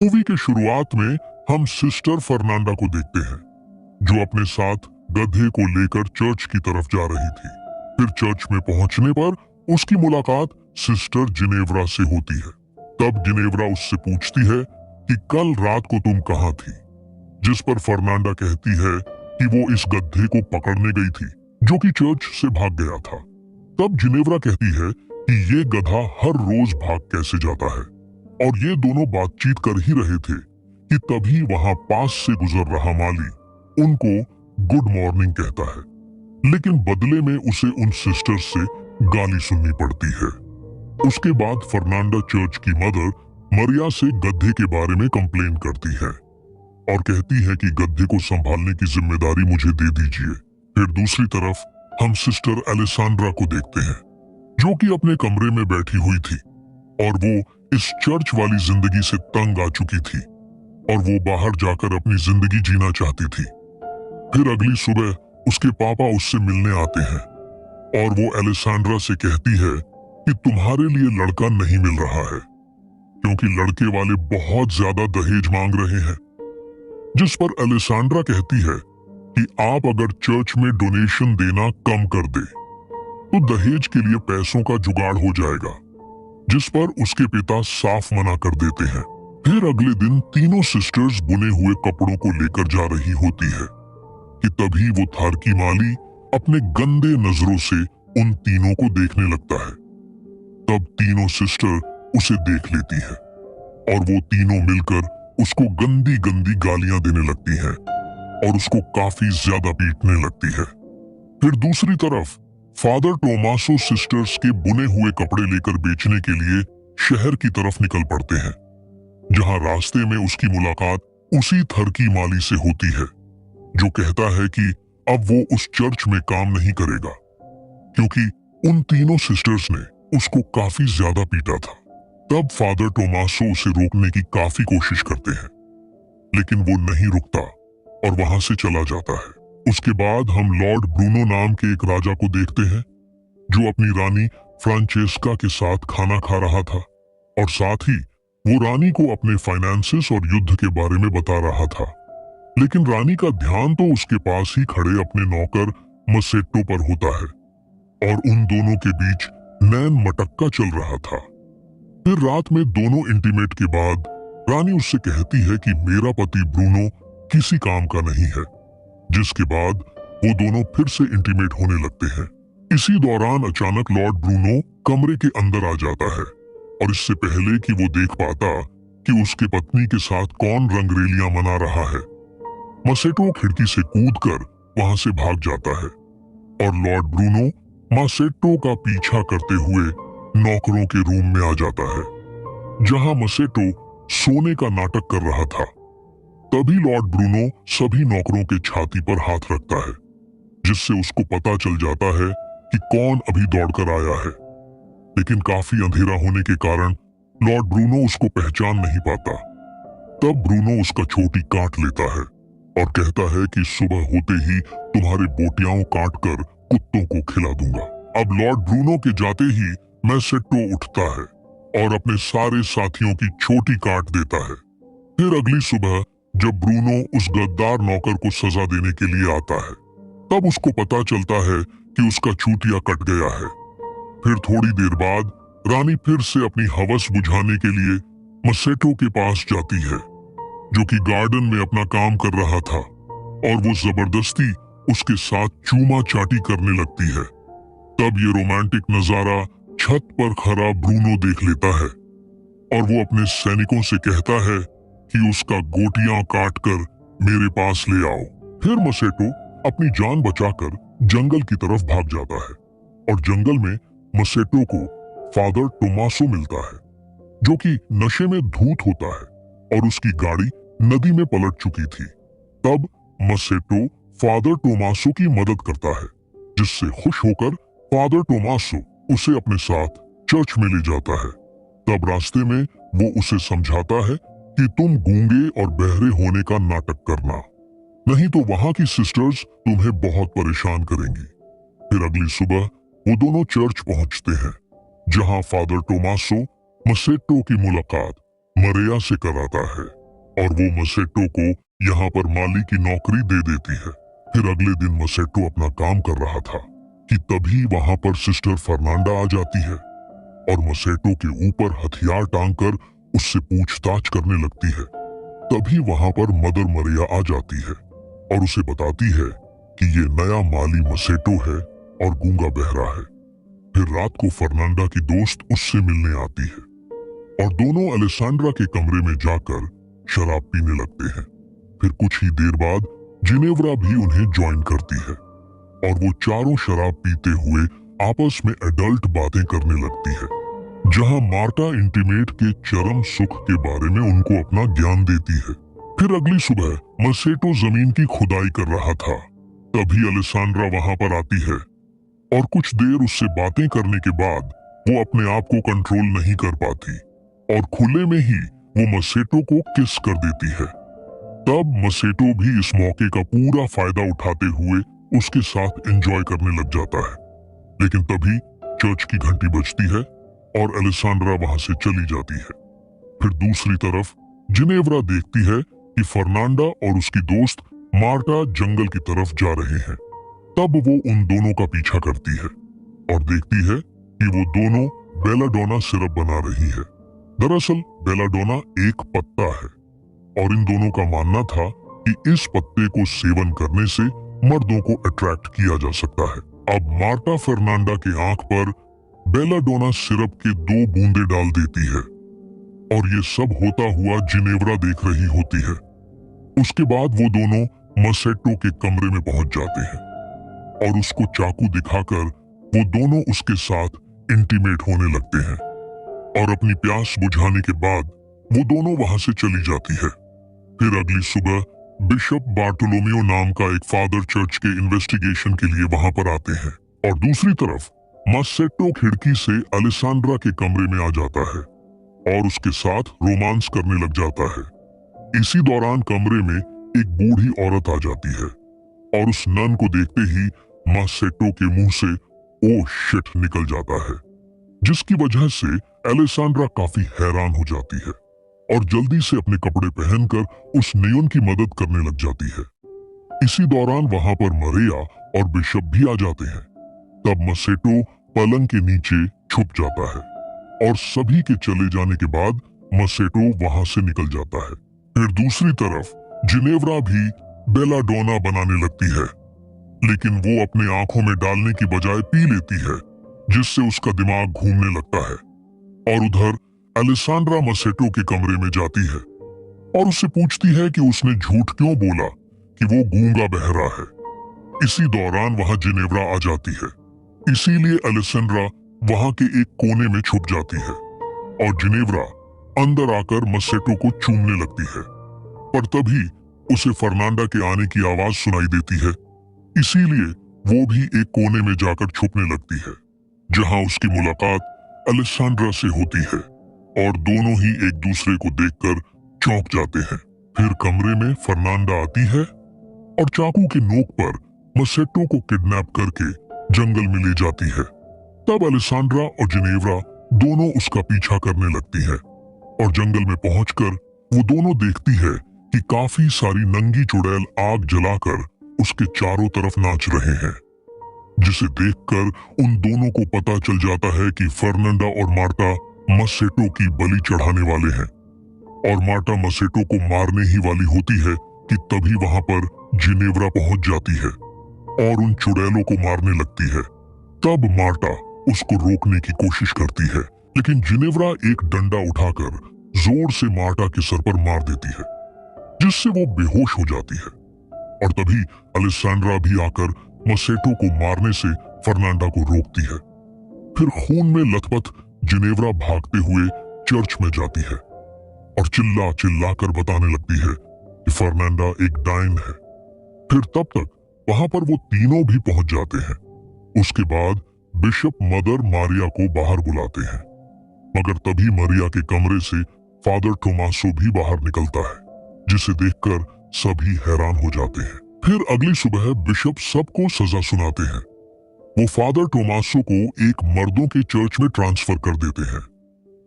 Movie के शुरुआत में हम सिस्टर फर्नांडा को देखते हैं जो अपने साथ गधे को लेकर चर्च की तरफ जा रही थी। फिर चर्च में पहुंचने पर उसकी मुलाकात सिस्टर जिनेव्रा से होती है। तब जिनेव्रा उससे पूछती है कि कल रात को तुम कहां थी, जिस पर फर्नांडा कहती है कि वो इस गधे को पकड़ने गई थी जो कि चर्च से भाग गया था। तब जिनेव्रा कहती है कि ये गधा हर रोज भाग कैसे जाता है, और ये दोनों बातचीत कर ही रहे थे कि तभी वहां पास से गुजर रहा माली उनको गुड मॉर्निंग कहता है, लेकिन बदले में उसे उन सिस्टर्स से गाली सुननी पड़ती है। उसके बाद फर्नांडा चर्च की मदर मरिया से गधे के बारे में कंप्लेन करती है और कहती है कि गधे को संभालने की जिम्मेदारी मुझे दे दीजिए। फिर दूसरी तरफ हम सिस्टर एलेसांड्रा को देखते हैं जो कि अपने कमरे में बैठी हुई थी और वो इस चर्च वाली जिंदगी से तंग आ चुकी थी और वो बाहर जाकर अपनी जिंदगी जीना चाहती थी। फिर अगली सुबह उसके पापा उससे मिलने आते हैं और वो एलेसांड्रा से कहती है कि तुम्हारे लिए लड़का नहीं मिल रहा है क्योंकि लड़के वाले बहुत ज्यादा दहेज मांग रहे हैं। जिस पर एलेसांड्रा कहती है कि आप अगर चर्च में डोनेशन देना कम कर दे तो दहेज के लिए पैसों का जुगाड़ हो जाएगा, जिस पर उसके पिता साफ मना कर देते हैं। फिर अगले दिन तीनों सिस्टर्स बुने हुए कपड़ों को लेकर जा रही होती है कि तभी वो थारकी माली अपने गंदे नजरों से उन तीनों को देखने लगता है। तब तीनों सिस्टर उसे देख लेती है और वो तीनों मिलकर उसको गंदी गंदी गालियां देने लगती हैं और उसको काफी ज्यादा पीटने लगती है। फिर दूसरी तरफ फादर टोमासो सिस्टर्स के बुने हुए कपड़े लेकर बेचने के लिए शहर की तरफ निकल पड़ते हैं, जहां रास्ते में उसकी मुलाकात उसी थरकी माली से होती है जो कहता है कि अब वो उस चर्च में काम नहीं करेगा क्योंकि उन तीनों सिस्टर्स ने उसको काफी ज्यादा पीटा था। तब फादर टोमासो उसे रोकने की काफी कोशिश करते हैं, लेकिन वो नहीं रुकता और वहां से चला जाता है। उसके बाद हम लॉर्ड ब्रूनो नाम के एक राजा को देखते हैं जो अपनी रानी फ्रांचेस्का के साथ खाना खा रहा था और साथ ही वो रानी को अपने फाइनेंसेस और युद्ध के बारे में बता रहा था, लेकिन रानी का ध्यान तो उसके पास ही खड़े अपने नौकर मसेट्टो पर होता है और उन दोनों के बीच नैन मटक्का चल रहा था। फिर रात में दोनों इंटीमेट के बाद रानी उससे कहती है कि मेरा पति ब्रूनो किसी काम का नहीं है, जिसके बाद वो दोनों फिर से इंटीमेट होने लगते हैं। इसी दौरान अचानक लॉर्ड ब्रूनो कमरे के अंदर आ जाता है और इससे पहले कि वो देख पाता कि उसके पत्नी के साथ कौन रंगरेलियां मना रहा है, मसेटो खिड़की से कूदकर वहां से भाग जाता है और लॉर्ड ब्रूनो मसेटो का पीछा करते हुए नौकरों के रूम में आ जाता है जहां मसेटो सोने का नाटक कर रहा था। तभी लॉर्ड ब्रूनो सभी नौकरों के छाती पर हाथ रखता है, जिससे उसको पता चल जाता है कि कौन अभी दौड़कर आया है, लेकिन काफी अंधेरा होने के कारण लॉर्ड ब्रूनो उसको पहचान नहीं पाता। तब ब्रूनो उसका चोटी काट लेता है और कहता है कि सुबह होते ही तुम्हारे बोटियाओं काट कर कुत्तों को खिला दूंगा। अब लॉर्ड ब्रूनो के जाते ही मैसेट्टो उठता है और अपने सारे साथियों की चोटी काट देता है। फिर अगली सुबह जब ब्रूनो उस गद्दार नौकर को सजा देने के लिए आता है, तब उसको पता चलता है कि उसका चूतिया कट गया है। फिर थोड़ी देर बाद रानी फिर से अपनी हवस बुझाने के लिए मसेटो के पास जाती है जो कि गार्डन में अपना काम कर रहा था और वो जबरदस्ती उसके साथ चूमा चाटी करने लगती है। तब ये रोमांटिक नजारा छत पर खड़ा ब्रूनो देख लेता है और वो अपने सैनिकों से कहता है कि उसका गोटियां काटकर मेरे पास ले आओ। फिर मसेटो अपनी जान बचाकर जंगल की तरफ भाग जाता है और जंगल में मसेटो को फादर टोमासो मिलता है जो कि नशे में धूत होता है और उसकी गाड़ी नदी में पलट चुकी थी। तब मसेटो फादर टोमासो की मदद करता है, जिससे खुश होकर फादर टोमासो उसे अपने साथ चर्च में ले जाता है। तब रास्ते में वो उसे समझाता है कि तुम गूंगे और बहरे होने का नाटक करना, नहीं तो वहां की सिस्टर्स तुम्हें बहुत परेशान करेंगी। फिर अगली सुबह वो दोनों चर्च पहुंचते हैं जहां फादर टोमासो मसेट्टो की मुलाकात मरिया से कराता है और वो मसेटो को यहाँ पर माली की नौकरी दे देती है। फिर अगले दिन मसेटो अपना काम कर रहा था कि तभी वहां पर सिस्टर फर्नांडा आ जाती है और मसेटो के ऊपर हथियार टांग कर उससे पूछताछ करने लगती है। तभी वहां पर मदर मरिया आ जाती है और उसे बताती है कि ये नया माली मसेटो है और गूंगा बहरा है। फिर रात को फर्नांडा की दोस्त उससे मिलने आती है और दोनों अलेसांड्रा के कमरे में जाकर शराब पीने लगते हैं। फिर कुछ ही देर बाद जिनेव्रा भी उन्हें ज्वाइन करती है और वो चारों शराब पीते हुए आपस में एडल्ट बातें करने लगती है, जहां मार्टा इंटीमेट के चरम सुख के बारे में उनको अपना ज्ञान देती है। फिर अगली सुबह मसेटो जमीन की खुदाई कर रहा था, तभी अलेसांड्रा वहां पर आती है और कुछ देर उससे बातें करने के बाद वो अपने आप को कंट्रोल नहीं कर पाती और खुले में ही वो मसेटो को किस कर देती है। तब मसेटो भी इस मौके का पूरा फायदा उठाते हुए उसके साथ एंजॉय करने लग जाता है। लेकिन तभी चर्च की घंटी बजती है और अलेसांड्रा वहां से चली जाती है। फिर दूसरी तरफ जिनेव्रा देखती है कि फर्नांडा और उसकी दोस्त मार्टा जंगल की तरफ जा रहे हैं। तब वो उन दोनों का पीछा करती है और देखती है कि वो दोनों बेलाडोना सिरप बना रही है। दरअसल बेलाडोना एक पत्ता है और इन दोनों का मानना था कि इस पत्ते को सेवन करने से मर्दों को अट्रैक्ट किया जा सकता है। अब मार्टा फर्नांडा के आंख पर बेलाडोना सिरप के 2 बूंदे डाल देती है और ये सब होता हुआ जिनेव्रा देख रही होती है। उसके बाद वो दोनों मसेटो के कमरे में पहुंच जाते हैं और उसको चाकू दिखाकर वो दोनों उसके साथ इंटीमेट होने लगते हैं और अपनी प्यास बुझाने के बाद वो दोनों वहां से चली जाती है। फिर अगली सुबह बिशप बार्टोलोमियो नाम का एक फादर चर्च के इन्वेस्टिगेशन के लिए वहां पर आते हैं और दूसरी तरफ मसेटो खिड़की से अलेसांड्रा के कमरे में आ जाता है और उसके साथ रोमांस करने लग जाता है। इसी दौरान कमरे में एक बूढ़ी औरत आ जाती है और उस नन को देखते ही मसेटो के मुंह से ओ शिट निकल जाता है, जिसकी वजह से अलेसांड्रा काफी हैरान हो जाती है और जल्दी से अपने कपड़े पहनकर उस नियोन की मदद करने लग जाती है। इसी दौरान वहां पर मरिया और बिशप भी आ जाते हैं। तब मसेटो पलंग के नीचे छुप जाता है और सभी के चले जाने के बाद मसेटो वहां से निकल जाता है। फिर दूसरी तरफ जिनेव्रा भी बेलाडोना बनाने लगती है, लेकिन वो अपने आंखों में डालने की बजाय पी लेती है, जिससे उसका दिमाग घूमने लगता है। और उधर अलेसांड्रा मसेटो के कमरे में जाती है और उससे पूछती है कि उसने झूठ क्यों बोला कि वो गूंगा बहरा है। इसी दौरान वहां जिनेव्रा आ जाती है, इसीलिए अलेसांड्रा वहां के एक कोने में छुप जाती है और जिनेव्रा अंदर आकर मसेटो को चूमने लगती है। पर तभी उसे फर्नांडा के आने की आवाज सुनाई देती है, इसीलिए वो भी एक कोने में जाकर छुपने लगती है, जहां उसकी मुलाकात अलेसांड्रा से होती है और दोनों ही एक दूसरे को देखकर चौंक जाते हैं। फिर कमरे में फर्नांडा आती है और चाकू के नोक पर मसेटो को किडनैप करके जंगल में ले जाती है। तब अलेसांड्रा और जिनेव्रा दोनों उसका पीछा करने लगती है और जंगल में पहुंचकर वो दोनों देखती है कि काफी सारी नंगी चुड़ैल आग जलाकर उसके चारों तरफ नाच रहे हैं, जिसे देखकर उन दोनों को पता चल जाता है कि फर्नांडा और मार्टा मसेटो की बलि चढ़ाने वाले हैं और मार्टा मसेटो को मारने ही वाली होती है कि तभी वहां पर जिनेव्रा पहुंच जाती है और उन चुड़ैलों को मारने लगती है। तब मार्टा उसको रोकने की कोशिश करती है, लेकिन जिनेव्रा एक डंडा उठाकर जोर से मार्टा के सर पर मार देती है, जिससे वो बेहोश हो जाती है। और तभी अलेसांड्रा भी आकर मसेटो को मारने से फर्नांडा को रोकती है। फिर खून में लथपथ जिनेव्रा भागते हुए चर्च में जाती है और चिल्ला चिल्ला कर बताने लगती है कि फर्नांडा एक डायन है। फिर तब तक वहां पर वो तीनों भी पहुंच जाते हैं। उसके बाद बिशप मदर मारिया को बाहर बुलाते हैं, मगर तभी मारिया के कमरे से फादर टोमासो भी बाहर निकलता है, जिसे देखकर सभी हैरान हो जाते हैं। फिर अगली सुबह बिशप सबको सजा सुनाते हैं। वो फादर टोमासो को एक मर्दों के चर्च में ट्रांसफर कर देते हैं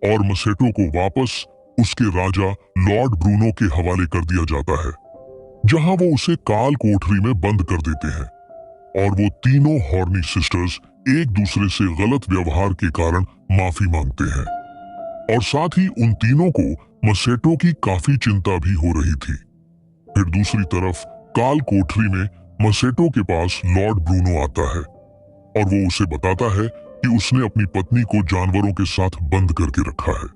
और मसेटो को वापस उसके राजा लॉर्ड ब्रूनो के हवाले कर दिया जाता है, जहां वो उसे काल कोठरी में बंद कर देते हैं और वो तीनों हॉर्नी सिस्टर्स एक दूसरे से गलत व्यवहार के कारण माफी मांगते हैं। और साथ ही उन तीनों को मसेटो की काफी चिंता भी हो रही थी। फिर दूसरी तरफ काल कोठरी में मसेटो के पास लॉर्ड ब्रूनो आता है और वो उसे बताता है कि उसने अपनी पत्नी को जानवरों के साथ बंद करके रखा है,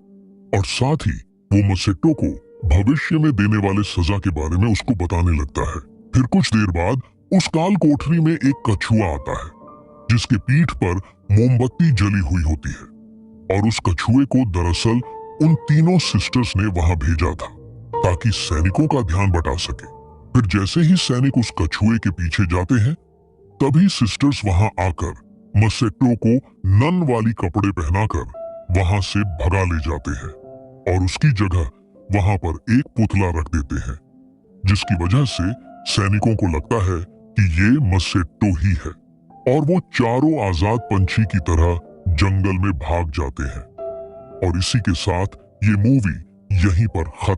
और साथ ही वो मसेटो को भविष्य में देने वाले सजा के बारे में उसको बताने लगता है। फिर कुछ देर बाद उस काल कोठरी में एक कछुआ आता है, जिसके पीठ पर मोमबत्ती जली हुई होती है, और उस कछुए को दरअसल उन तीनों सिस्टर्स ने वहां भेजा था ताकि सैनिकों का ध्यान बटा सके। फिर जैसे ही सैनिक उस कछुए के पीछे जाते हैं, तभी सिस्टर्स वहां आकर मसेटो को नन वाली कपड़े पहनाकर वहां से भगा ले जाते हैं और उसकी जगह वहां पर एक पुतला रख देते हैं, जिसकी वजह से सैनिकों को लगता है कि ये मसेटो ही है, और वो चारों आजाद पंछी की तरह जंगल में भाग जाते हैं। और इसी के साथ ये मूवी यहीं पर खत्म